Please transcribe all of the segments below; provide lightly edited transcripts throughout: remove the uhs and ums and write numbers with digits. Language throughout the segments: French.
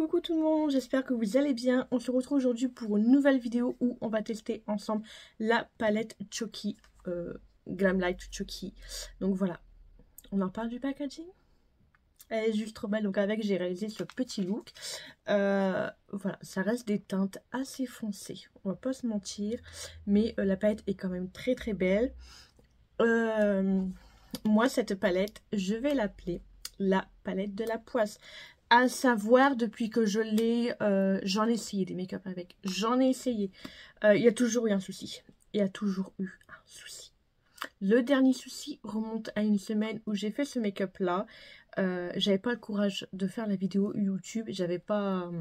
Coucou tout le monde, j'espère que vous allez bien. On se retrouve aujourd'hui pour une nouvelle vidéo où on va tester ensemble la palette Choky, Glamlight Choky. Donc voilà, on en parle du packaging. Elle est juste trop belle, donc avec j'ai réalisé ce petit look. Voilà, ça reste des teintes assez foncées, on va pas se mentir, mais la palette est quand même très très belle. Moi cette palette, je vais l'appeler la palette de la poisse. À savoir, depuis que je l'ai, j'en ai essayé des make-up avec. J'en ai essayé. Il y a toujours eu un souci. Il y a toujours eu un souci. Le dernier souci remonte à une semaine où j'ai fait ce make-up là. J'avais pas le courage de faire la vidéo YouTube. J'avais pas...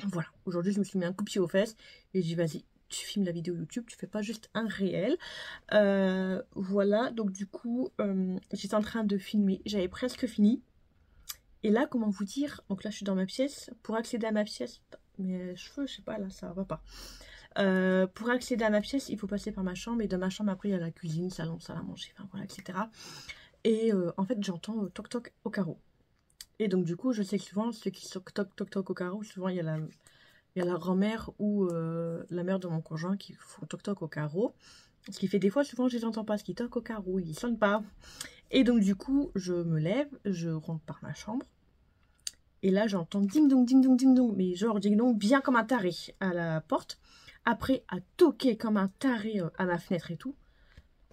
Voilà. Aujourd'hui, je me suis mis un coup de pied aux fesses. Et j'ai dit, vas-y, tu filmes la vidéo YouTube. Tu fais pas juste un réel. Voilà. Donc du coup, j'étais en train de filmer. J'avais presque fini. Et là, comment vous dire, donc là je suis dans ma pièce, pour accéder à ma pièce, mes cheveux, je sais pas, là ça va pas. Pour accéder à ma pièce, il faut passer par ma chambre, et de ma chambre après il y a la cuisine, salon, salle à manger, enfin voilà, etc. Et en fait j'entends toc toc au carreau. Et donc du coup, je sais que souvent, ceux qui toc toc toc toc au carreau, souvent il y a la grand-mère ou la mère de mon conjoint qui font toc toc au carreau. Ce qui fait des fois, souvent je les entends pas, ce qui toque au carreau, ils sonnent pas. Et donc du coup, je me lève, je rentre par ma chambre. Et là, j'entends ding dong, ding dong, ding dong. Mais genre ding dong, bien comme un taré à la porte. Après, à toquer comme un taré à ma fenêtre et tout.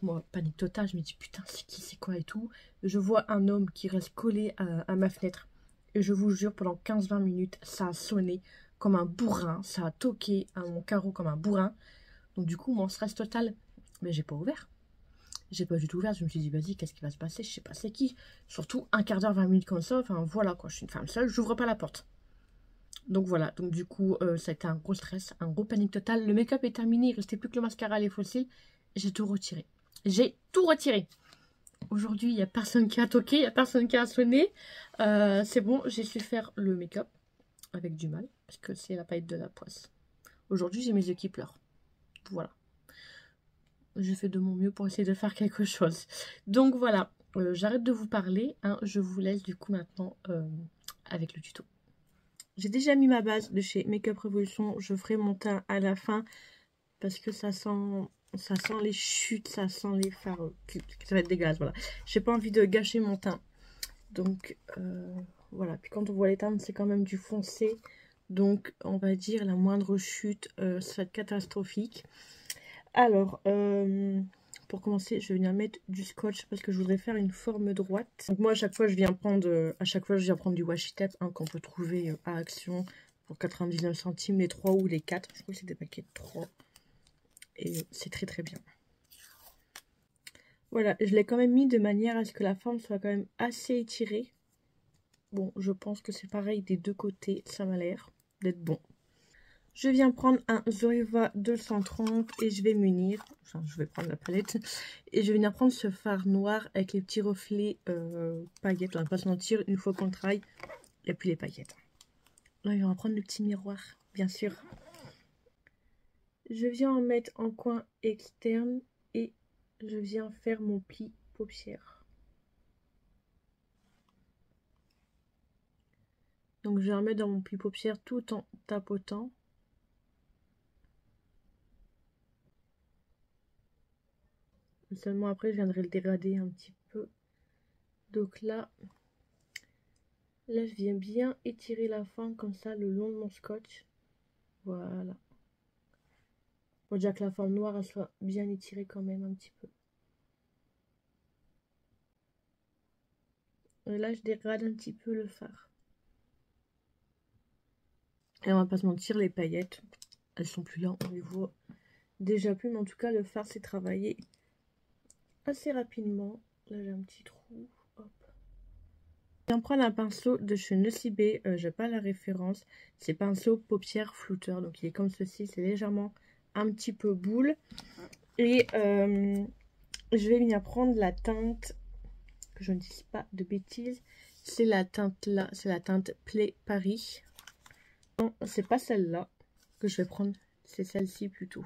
Moi, panique totale, je me dis putain, c'est qui, c'est quoi et tout. Je vois un homme qui reste collé à ma fenêtre. Et je vous jure, pendant 15-20 minutes, ça a sonné comme un bourrin. Ça a toqué à mon carreau comme un bourrin. Donc du coup, mon stress total, mais j'ai pas ouvert. J'ai pas du tout ouvert, je me suis dit, vas-y, qu'est-ce qui va se passer? Je sais pas c'est qui. Surtout un quart d'heure, 20 minutes comme ça. Enfin, voilà, quoi, je suis une femme seule, j'ouvre pas la porte. Donc voilà, donc du coup, ça a été un gros stress, un gros panique total. Le make-up est terminé, il restait plus que le mascara et les fossiles. J'ai tout retiré. J'ai tout retiré. Aujourd'hui, il n'y a personne qui a toqué, il n'y a personne qui a sonné. C'est bon, j'ai su faire le make-up avec du mal, parce que c'est la palette de la poisse. Aujourd'hui, j'ai mes yeux qui pleurent. Voilà. Je fais de mon mieux pour essayer de faire quelque chose. Donc voilà, j'arrête de vous parler. Hein, je vous laisse du coup maintenant avec le tuto. J'ai déjà mis ma base de chez Make Up Revolution. Je ferai mon teint à la fin parce que ça sent les chutes, ça sent les fards. Ça va être dégueulasse, voilà. J'ai pas envie de gâcher mon teint. Donc voilà, puis quand on voit les teintes, c'est quand même du foncé. Donc on va dire la moindre chute, ça va être catastrophique. Alors, pour commencer, je vais venir mettre du scotch parce que je voudrais faire une forme droite. Donc moi, à chaque fois, je viens prendre du washi tape hein, qu'on peut trouver à Action pour 99 centimes, les 3 ou les 4. Je crois que c'est des paquets de 3. Et c'est très très bien. Voilà, je l'ai quand même mis de manière à ce que la forme soit quand même assez étirée. Bon, je pense que c'est pareil des deux côtés, ça m'a l'air d'être bon. Je viens prendre un Zoeva 230 et je vais m'unir, enfin je vais prendre la palette, et je vais venir prendre ce fard noir avec les petits reflets paillettes. On va pas se mentir, une fois qu'on travaille, il n'y a plus les paillettes. Là, on va prendre le petit miroir, bien sûr. Je viens en mettre en coin externe et je viens faire mon pli paupière. Donc je vais en mettre dans mon pli paupière tout en tapotant. Seulement après, je viendrai le dégrader un petit peu. Donc là, je viens bien étirer la forme comme ça le long de mon scotch. Voilà. Faut déjà que la forme noire elle soit bien étirée quand même un petit peu. Et là, je dégrade un petit peu le fard. Et on va pas se mentir, les paillettes, elles sont plus là. On les voit déjà plus, mais en tout cas, le fard s'est travaillé assez rapidement. Là, j'ai un petit trou. Hop. Je viens prendre un pinceau de chez Nocibé, j'ai pas la référence. C'est pinceau paupière flouteur, donc il est comme ceci, c'est légèrement un petit peu boule. Et je vais venir prendre la teinte, que je ne dise pas de bêtises, c'est la teinte là, c'est la teinte Play Paris. Non, c'est pas celle-là que je vais prendre, c'est celle-ci plutôt.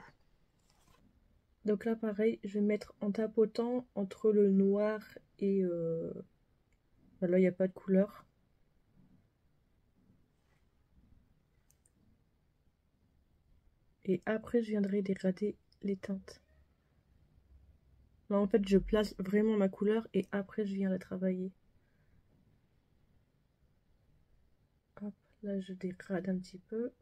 Donc là pareil, je vais mettre en tapotant entre le noir et... là il n'y a pas de couleur. Et après, je viendrai dégrader les teintes. Là, en fait, je place vraiment ma couleur et après, je viens la travailler. Hop, là, je dégrade un petit peu.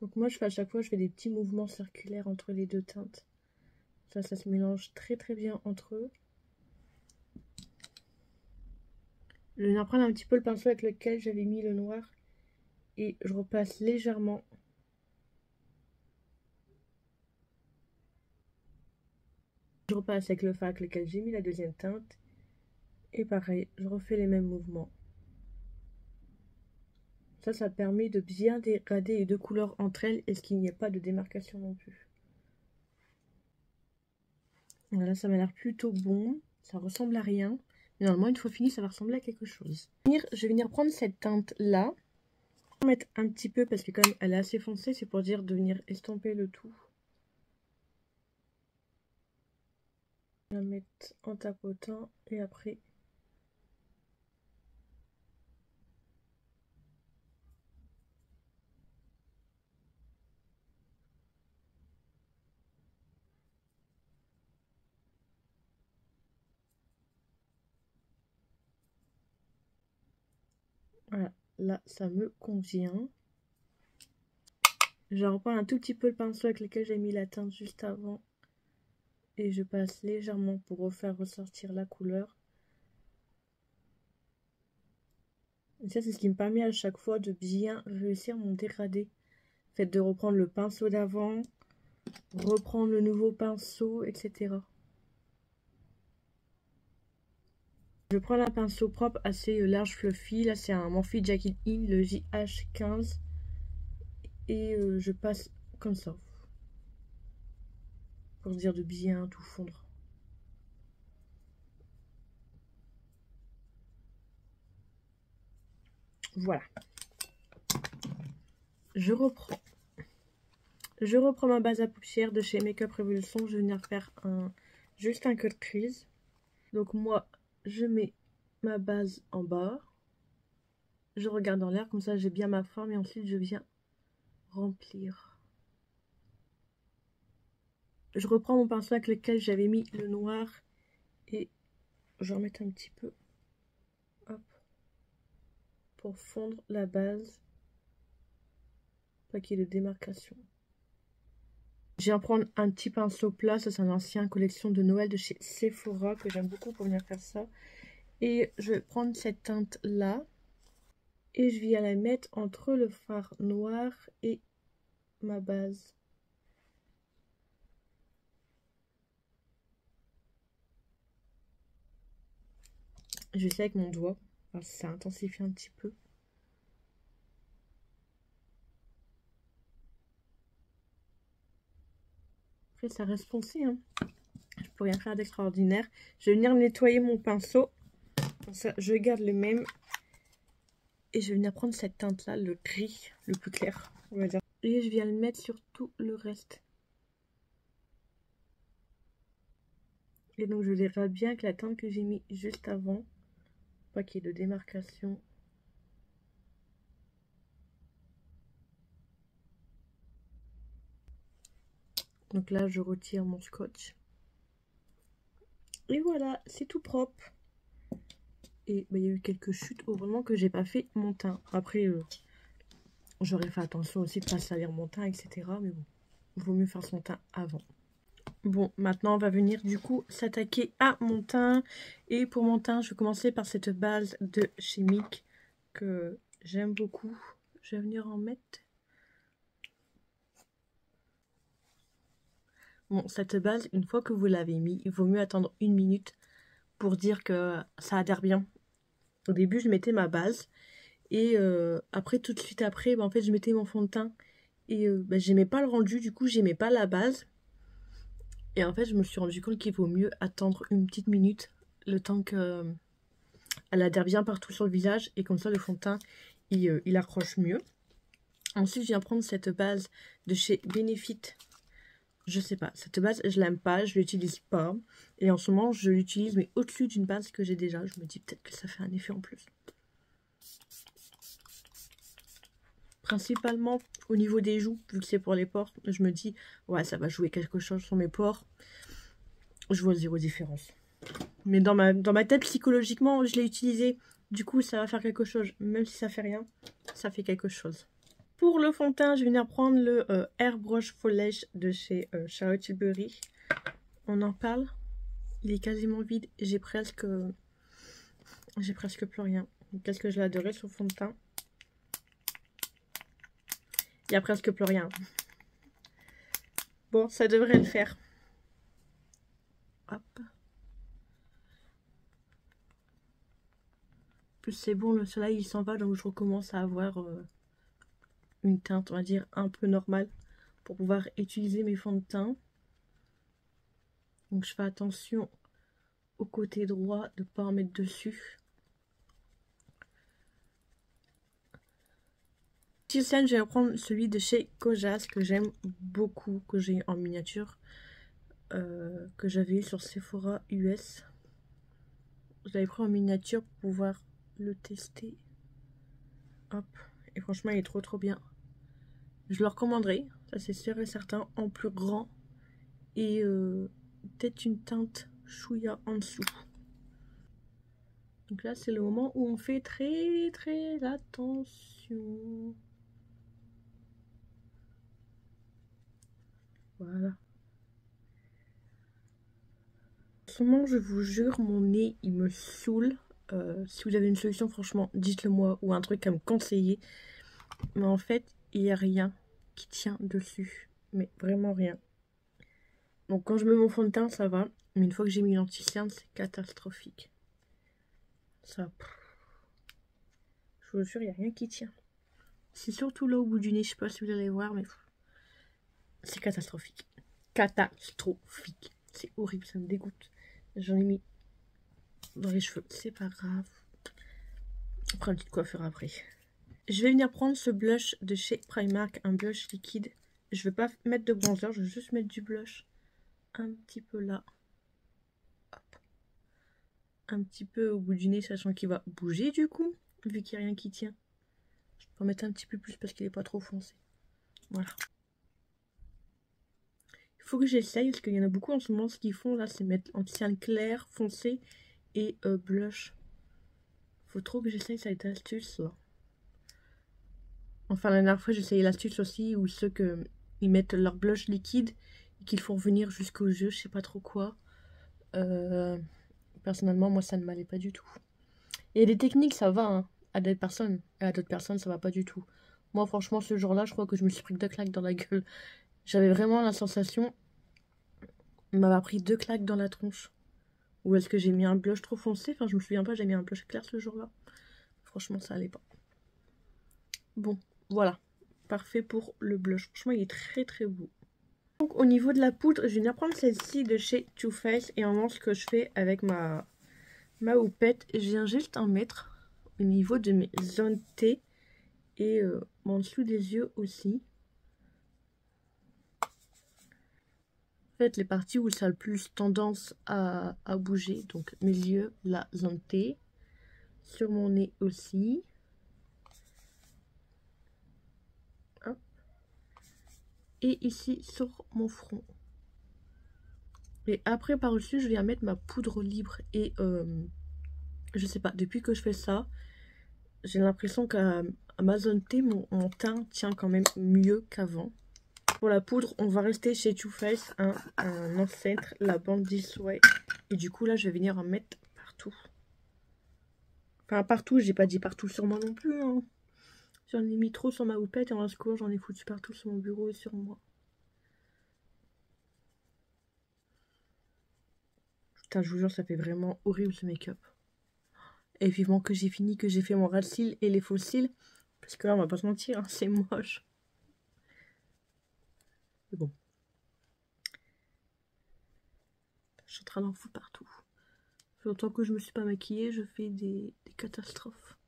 Donc moi, je fais à chaque fois, je fais des petits mouvements circulaires entre les deux teintes. Ça se mélange très très bien entre eux. Je viens prendre un petit peu le pinceau avec lequel j'avais mis le noir et je repasse légèrement. Je repasse avec le fard avec lequel j'ai mis la deuxième teinte. Et pareil, je refais les mêmes mouvements. Ça permet de bien dégrader les deux couleurs entre elles et qu'il n'y ait pas de démarcation non plus. Voilà, ça m'a l'air plutôt bon. Ça ressemble à rien. Mais normalement, une fois fini, ça va ressembler à quelque chose. Je vais venir prendre cette teinte-là. Je vais mettre un petit peu parce que quand même, elle est assez foncée. C'est pour dire de venir estomper le tout. Je vais la mettre en tapotant et après... Voilà, là, ça me convient. Je reprends un tout petit peu le pinceau avec lequel j'ai mis la teinte juste avant. Et je passe légèrement pour refaire ressortir la couleur. Et ça, c'est ce qui me permet à chaque fois de bien réussir mon dégradé. Le fait de reprendre le pinceau d'avant, reprendre le nouveau pinceau, etc. Je prends un pinceau propre assez large fluffy. Là, c'est un Morphe Jacket In, le JH15. Et je passe comme ça. Pour dire de bien tout fondre. Voilà. Je reprends ma base à paupières de chez Makeup Revolution. Je vais venir faire juste un cut crease. Donc moi, je mets ma base en bas. Je regarde dans l'air, comme ça j'ai bien ma forme. Et ensuite, je viens remplir. Je reprends mon pinceau avec lequel j'avais mis le noir. Et je remets un petit peu. Hop. Pour fondre la base. Pas qu'il y ait de démarcation. Je viens prendre un petit pinceau plat. Ça, c'est un ancien collection de Noël de chez Sephora que j'aime beaucoup pour venir faire ça. Et je vais prendre cette teinte là. Et je viens la mettre entre le fard noir et ma base. Je sais avec mon doigt. Alors, ça intensifie un petit peu. Après, ça reste foncé. Hein. Je peux rien faire d'extraordinaire. Je vais venir nettoyer mon pinceau. Comme ça, je garde le même. Et je vais venir prendre cette teinte-là, le gris, le plus clair, on va dire. Et je viens le mettre sur tout le reste. Et donc, je verrai bien avec la teinte que j'ai mis juste avant. Pas qu'il y ait de démarcation. Donc là, je retire mon scotch. Et voilà, c'est tout propre. Et bah, il y a eu quelques chutes, heureusement que j'ai pas fait mon teint. Après, j'aurais fait attention aussi de pas salir mon teint, etc. Mais bon, il vaut mieux faire son teint avant. Bon, maintenant on va venir du coup s'attaquer à mon teint. Et pour mon teint, je vais commencer par cette base de chez Mic que j'aime beaucoup. Je vais venir en mettre. Bon, cette base, une fois que vous l'avez mis, il vaut mieux attendre 1 minute pour dire que ça adhère bien. Au début, je mettais ma base. Et après, tout de suite après, bah, en fait, je mettais mon fond de teint. Et bah, j'aimais pas le rendu, du coup, j'aimais pas la base. Et en fait, je me suis rendu compte qu'il vaut mieux attendre une petite minute, le temps qu'elle adhère bien partout sur le visage. Et comme ça, le fond de teint, il accroche mieux. Ensuite, je viens prendre cette base de chez Benefit Je sais pas, cette base, je l'aime pas, je l'utilise pas. Et en ce moment, je l'utilise, mais au-dessus d'une base que j'ai déjà. Je me dis peut-être que ça fait un effet en plus. Principalement au niveau des joues, vu que c'est pour les pores, je me dis, ouais, ça va jouer quelque chose sur mes pores. Je vois zéro différence. Mais dans ma tête, psychologiquement, je l'ai utilisé. Du coup, ça va faire quelque chose. Même si ça fait rien, ça fait quelque chose. Pour le fond de teint, je vais venir prendre le Airbrush Foliage de chez Charlotte Tilbury. On en parle. Il est quasiment vide. J'ai presque plus rien. Qu'est-ce que je l'ai adoré sur fond de teint. Il n'y a presque plus rien. Bon, ça devrait le faire. Hop. Plus c'est bon, le soleil il s'en va, donc je recommence à avoir une teinte, on va dire, un peu normale pour pouvoir utiliser mes fonds de teint. Donc je fais attention au côté droit de ne pas en mettre dessus. Petite scène, je vais prendre celui de chez Kojak que j'aime beaucoup, que j'ai en miniature, que j'avais eu sur Sephora US. Je l'avais pris en miniature pour pouvoir le tester. Hop, et franchement il est trop bien. Je le recommanderais, ça c'est sûr et certain, en plus grand et peut-être une teinte chouïa en dessous. Donc là c'est le moment où on fait très attention. Voilà. En ce moment je vous jure, mon nez il me saoule. Si vous avez une solution, franchement dites-le moi, ou un truc à me conseiller. Mais en fait il n'y a rien qui tient dessus, mais vraiment rien. Donc quand je mets mon fond de teint ça va, mais une fois que j'ai mis l'anti-cerne c'est catastrophique. Ça, je vous jure, il n'y a rien qui tient. C'est surtout là au bout du nez, je sais pas si vous allez voir, mais c'est catastrophique. Catastrophique. C'est horrible, ça me dégoûte. J'en ai mis dans les cheveux, c'est pas grave. On fera une petite coiffure après. Je vais venir prendre ce blush de chez Primark, un blush liquide. Je vais pas mettre de bronzer, je vais juste mettre du blush un petit peu là. Hop. Un petit peu au bout du nez, sachant qu'il va bouger du coup, vu qu'il n'y a rien qui tient. Je peux en mettre un petit peu plus parce qu'il n'est pas trop foncé. Voilà. Il faut que j'essaye parce qu'il y en a beaucoup en ce moment. Ce qu'ils font là, c'est mettre anti-cerne clair, foncé et blush. Faut trop que j'essaye cette astuce là. Enfin, la dernière fois, j'ai essayé l'astuce aussi où ceux que ils mettent leur blush liquide et qu'ils font venir jusqu'aux yeux, je sais pas trop quoi. Personnellement, moi, ça ne m'allait pas du tout. Il y a des techniques, ça va hein, à d'autres personnes. Et à d'autres personnes, ça va pas du tout. Moi, franchement, ce jour-là, je crois que je me suis pris 2 claques dans la gueule. J'avais vraiment la sensation m'avoir pris 2 claques dans la tronche. Ou est-ce que j'ai mis un blush trop foncé? Enfin, je me souviens pas, j'ai mis un blush clair ce jour-là. Franchement, ça allait pas. Bon, voilà. Parfait pour le blush. Franchement, il est très beau. Donc, au niveau de la poudre, je vais venir prendre celle-ci de chez Too Faced. Et en moment, ce que je fais avec ma houppette, je viens juste en mettre au niveau de mes zones T et en dessous des yeux aussi. En fait, les parties où ça a le plus tendance à bouger, donc mes yeux, la zone T, sur mon nez aussi. Hop. Et ici sur mon front. Et après par-dessus, je viens mettre ma poudre libre. Et je sais pas, depuis que je fais ça, j'ai l'impression qu'à ma zone T, mon teint tient quand même mieux qu'avant. Pour la poudre, on va rester chez Too Faced, un ancêtre, la bande This Way. Et du coup, là, je vais venir en mettre partout. Enfin, partout, j'ai pas dit partout sur moi non plus. Hein. J'en ai mis trop sur ma houppette et en secours, j'en ai foutu partout sur mon bureau et sur moi. Putain, je vous jure, ça fait vraiment horrible ce make-up. Et vivement que j'ai fini, que j'ai fait mon ras de cils et les faux cils. Parce que là, on va pas se mentir, hein, c'est moche. Mais bon. Je suis en train d'en foutre partout. Ça fait longtemps que je me suis pas maquillée, je fais des catastrophes.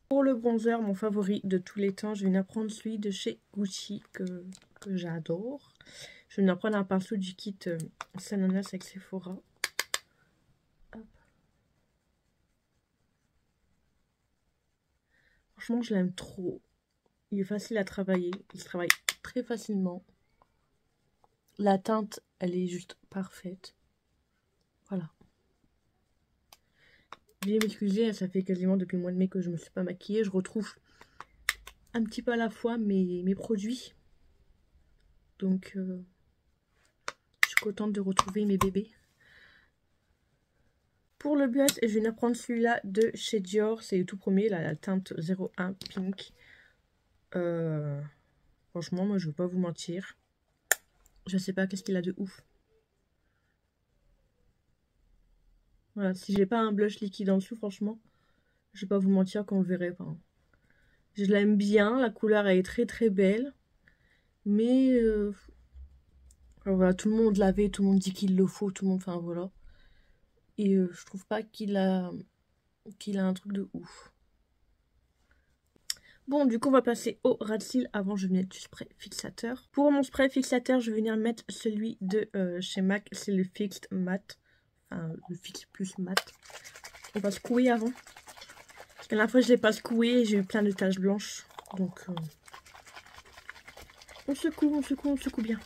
Pour le bronzer, mon favori de tous les temps, je vais venir prendre celui de chez Gucci que j'adore. Je vais venir prendre un pinceau du kit Sananas avec Sephora. Hop. Franchement, je l'aime trop. Il est facile à travailler. Il se travaille très facilement. La teinte, elle est juste parfaite. Voilà. Veuillez m'excuser, ça fait quasiment depuis le mois de mai que je ne me suis pas maquillée. Je retrouve un petit peu à la fois mes produits. Donc, je suis contente de retrouver mes bébés. Pour le blush, je vais venir prendre celui-là de chez Dior. C'est le tout premier, là, la teinte 01 Pink. Franchement, moi, je ne vais pas vous mentir. Je sais pas qu'est-ce qu'il a de ouf. Voilà, si j'ai pas un blush liquide en dessous, franchement, je vais pas vous mentir qu'on le verrait pas. Je l'aime bien, la couleur elle est très très belle. Mais voilà, tout le monde l'avait, tout le monde dit qu'il le faut, tout le monde, enfin voilà. Et je trouve pas qu'il a un truc de ouf. Bon, du coup, on va passer au ras de cils. Avant, je vais mettre du spray fixateur. Pour mon spray fixateur, je vais venir mettre celui de chez MAC. C'est le Fixed Matte. Enfin, le Fix Plus Matte. On va secouer avant. Parce que la dernière fois, je ne l'ai pas secoué et j'ai eu plein de taches blanches. Donc, on secoue, on secoue, on secoue bien.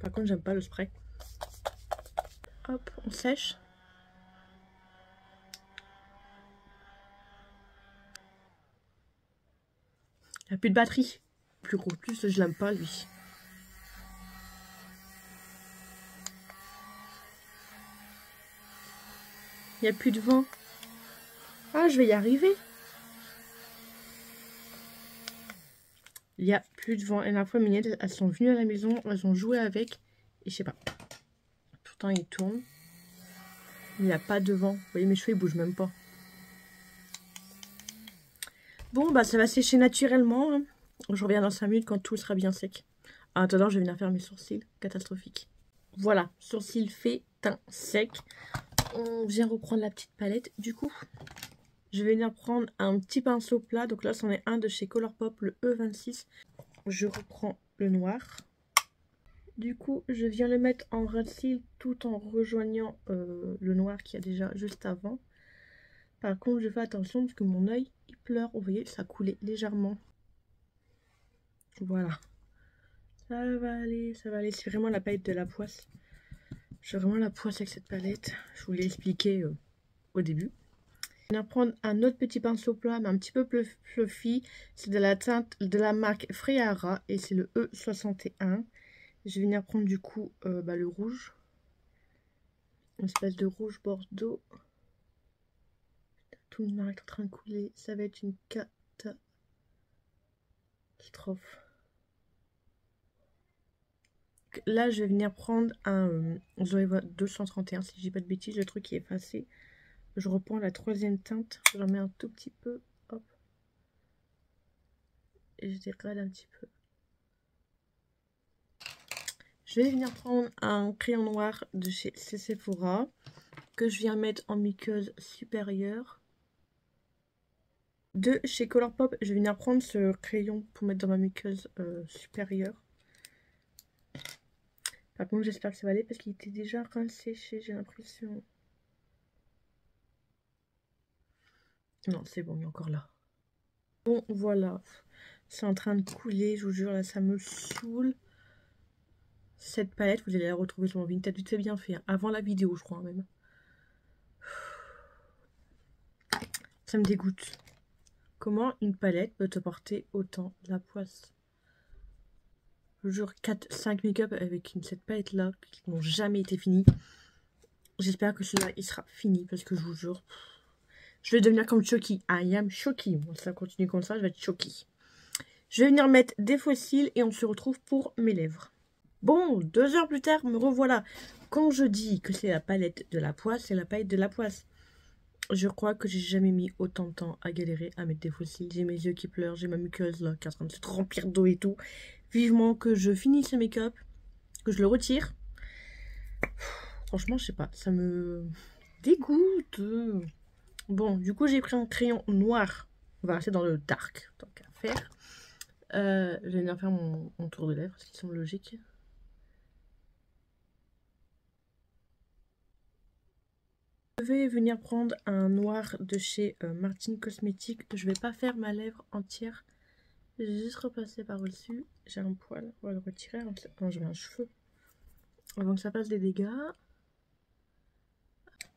Par contre, j'aime pas le spray. Hop, on sèche. Il n'y a plus de batterie. Plus gros, plus je l'aime pas lui. Il n'y a plus de vent. Ah, je vais y arriver. Il n'y a plus de vent. Et la fois, mes nièces, elles sont venues à la maison, elles ont joué avec. Et je sais pas. Pourtant, il tourne. Il n'y a pas de vent. Vous voyez, mes cheveux, ils bougent même pas. Bon, bah, ça va sécher naturellement. Hein. Je reviens dans 5 minutes quand tout sera bien sec. En attendant, je vais venir faire mes sourcils. Catastrophique. Voilà, sourcils faits, teint sec. On vient reprendre la petite palette. Du coup, je vais venir prendre un petit pinceau plat. Donc là, c'en est un de chez Colourpop, le E26. Je reprends le noir. Du coup, je viens le mettre en ras de cils tout en rejoignant le noir qu'il y a déjà juste avant. Par contre, je fais attention parce que mon œil, il pleure. Vous voyez, ça coulait légèrement. Voilà. Ça va aller, ça va aller. C'est vraiment la palette de la poisse. J'ai vraiment la poisse avec cette palette. Je vous l'ai expliqué au début. Je vais prendre un autre petit pinceau plat, mais un petit peu plus fluffy. C'est de la teinte de la marque Freara et c'est le E61. Je vais venir prendre du coup le rouge. Une espèce de rouge bordeaux. Tout le noir est en train de couler. Ça va être une catastrophe. Là, je vais venir prendre un Zoeva 231, si je dis pas de bêtises, le truc qui est effacé. Je reprends la troisième teinte. J'en mets un tout petit peu. Hop. Et je dégrade un petit peu. Je vais venir prendre un crayon noir de chez Sephora que je viens mettre en muqueuse supérieure. De chez Colourpop, je vais venir prendre ce crayon pour mettre dans ma muqueuse supérieure. Par contre, j'espère que ça va aller parce qu'il était déjà séché, j'ai l'impression. Non, c'est bon, il est encore là. Bon, voilà. C'est en train de couler, je vous jure, là, ça me saoule. Cette palette, vous allez la retrouver sur mon Vinted. C'est bien fait, hein. Avant la vidéo, je crois, même. Ça me dégoûte. Comment une palette peut te porter autant la poisse? Je vous jure, 4-5 make-up avec cette palette-là, qui n'ont jamais été finis. J'espère que celui-là, il sera fini, parce que je vous jure, je vais devenir comme Chucky. I am Chucky. Bon, ça continue comme ça, je vais être Chucky. Je vais venir mettre des faux cils et on se retrouve pour mes lèvres. Bon, 2 heures plus tard, me revoilà. Quand je dis que c'est la palette de la poisse, c'est la palette de la poisse. Je crois que j'ai jamais mis autant de temps à galérer à mettre des faux cils. J'ai mes yeux qui pleurent, j'ai ma muqueuse là qui est en train de se remplir d'eau et tout. Vivement que je finisse ce make-up, que je le retire. Franchement, je sais pas, ça me dégoûte. Bon, du coup, j'ai pris un crayon noir. On va rester dans le dark, tant qu'à faire. Je vais venir faire mon tour de lèvres, ce qui semble logique. Je vais venir prendre un noir de chez Martin Cosmetics. Je vais pas faire ma lèvre entière. Je vais juste repasser par-dessus. J'ai un poil, on va le retirer avant que ça... Non, j'ai un cheveu. Avant que ça fasse des dégâts.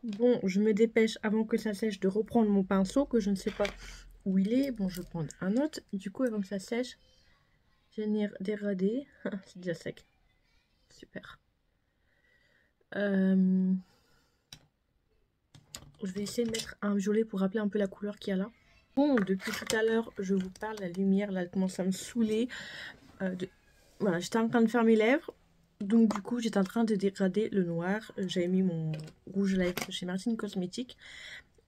Bon, je me dépêche avant que ça sèche de reprendre mon pinceau, que je ne sais pas où il est. Bon, je vais prendre un autre. Du coup, avant que ça sèche, je vais venir dérader. C'est déjà sec. Super. Je vais essayer de mettre un violet pour rappeler un peu la couleur qu'il y a là. Bon, depuis tout à l'heure, je vous parle, la lumière, là, elle commence à me saouler. Voilà, j'étais en train de faire mes lèvres. Donc du coup, j'étais en train de dégrader le noir. J'avais mis mon rouge à lèvres chez Martin Cosmetics.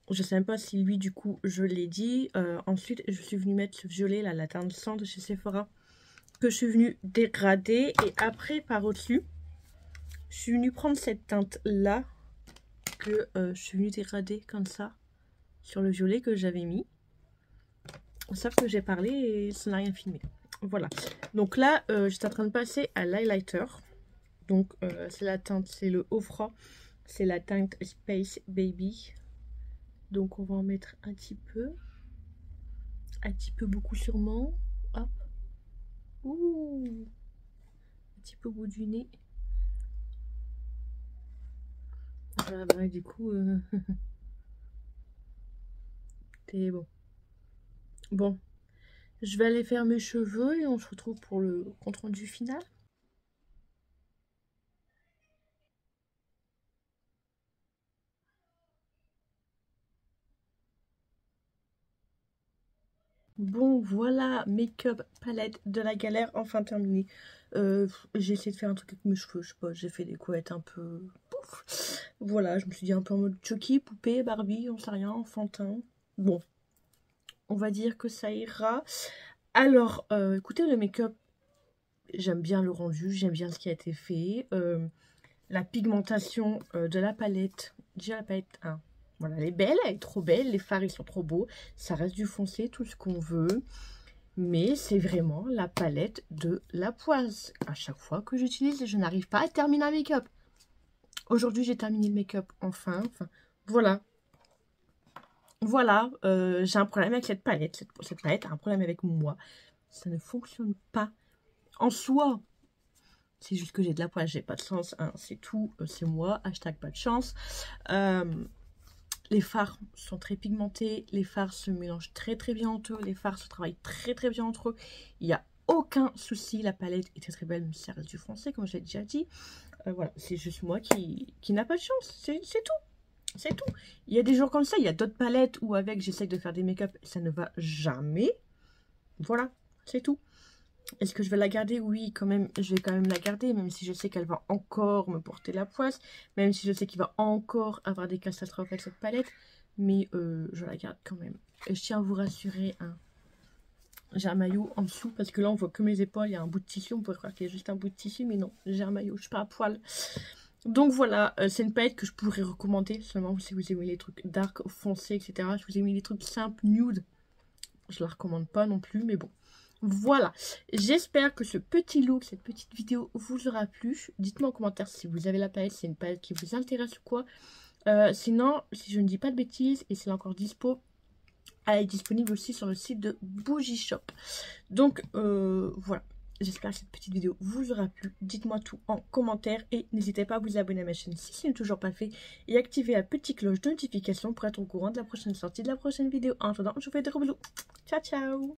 Je ne sais même pas si lui, du coup, je l'ai dit. Ensuite, je suis venue mettre ce violet, là, la teinte sang de chez Sephora, que je suis venue dégrader. Et après, par au-dessus, je suis venue prendre cette teinte-là, que je suis venue dégrader comme ça, sur le violet que j'avais mis. Sauf que j'ai parlé et ça n'a rien filmé. Voilà. Donc là, j'étais en train de passer à l'highlighter. Donc c'est la teinte, c'est le haut froid. C'est la teinte Space Baby. Donc on va en mettre un petit peu. Un petit peu beaucoup sûrement. Hop. Ouh. Un petit peu au bout du nez. Voilà, bah, du coup... c'est bon. Bon. Je vais aller faire mes cheveux et on se retrouve pour le compte rendu final. Bon, voilà, make-up palette de la galère, enfin terminé. J'ai essayé de faire un truc avec mes cheveux, je sais pas, j'ai fait des couettes un peu... Pouf. Voilà, je me suis dit un peu en mode Chucky, poupée, Barbie, on sait rien, enfantin. Bon, on va dire que ça ira. Alors, écoutez, le make-up, j'aime bien le rendu, j'aime bien ce qui a été fait. La pigmentation de la palette, déjà la palette 1. Voilà, elle est belle, elle est trop belle, les fards ils sont trop beaux, ça reste du foncé, tout ce qu'on veut. Mais c'est vraiment la palette de la poisse. À chaque fois que j'utilise, je n'arrive pas à terminer un make-up. Aujourd'hui, j'ai terminé le make-up enfin. Voilà. Voilà, j'ai un problème avec cette palette. Cette palette a un problème avec moi. Ça ne fonctionne pas en soi. C'est juste que j'ai de la poisse, j'ai pas de chance. Hein, c'est tout, c'est moi. Hashtag pas de chance. Les fards sont très pigmentés, les fards se mélangent très bien entre eux, les fards se travaillent très bien entre eux. Il n'y a aucun souci, la palette est très belle, même si ça reste du foncé, comme je l'ai déjà dit. Voilà, c'est juste moi qui n'a pas de chance, c'est tout. C'est tout. Il y a des jours comme ça, il y a d'autres palettes où avec j'essaye de faire des make-up, ça ne va jamais. Voilà, c'est tout. Est-ce que je vais la garder? Oui, quand même, je vais quand même la garder, même si je sais qu'elle va encore me porter la poisse, même si je sais qu'il va encore avoir des catastrophes avec cette palette, mais je la garde quand même. Et je tiens à vous rassurer, hein. J'ai un maillot en dessous, parce que là on voit que mes épaules, il y a un bout de tissu, on pourrait croire qu'il y a juste un bout de tissu, mais non, j'ai un maillot, je suis pas à poil. Donc voilà, c'est une palette que je pourrais recommander, seulement si vous aimez les trucs dark, foncés, etc. Si vous aimez les trucs simples, nude, je la recommande pas non plus, mais bon. Voilà, j'espère que ce petit look, cette petite vidéo vous aura plu. Dites-moi en commentaire si vous avez la palette, c'est une palette qui vous intéresse ou quoi. Sinon, si je ne dis pas de bêtises, et c'est encore dispo, elle est disponible aussi sur le site de Bougie Shop. Donc voilà, j'espère que cette petite vidéo vous aura plu. Dites-moi tout en commentaire et n'hésitez pas à vous abonner à ma chaîne si ce n'est toujours pas fait. Et activer la petite cloche de notification pour être au courant de la prochaine sortie de la prochaine vidéo. En attendant, je vous fais des gros bisous. Ciao, ciao!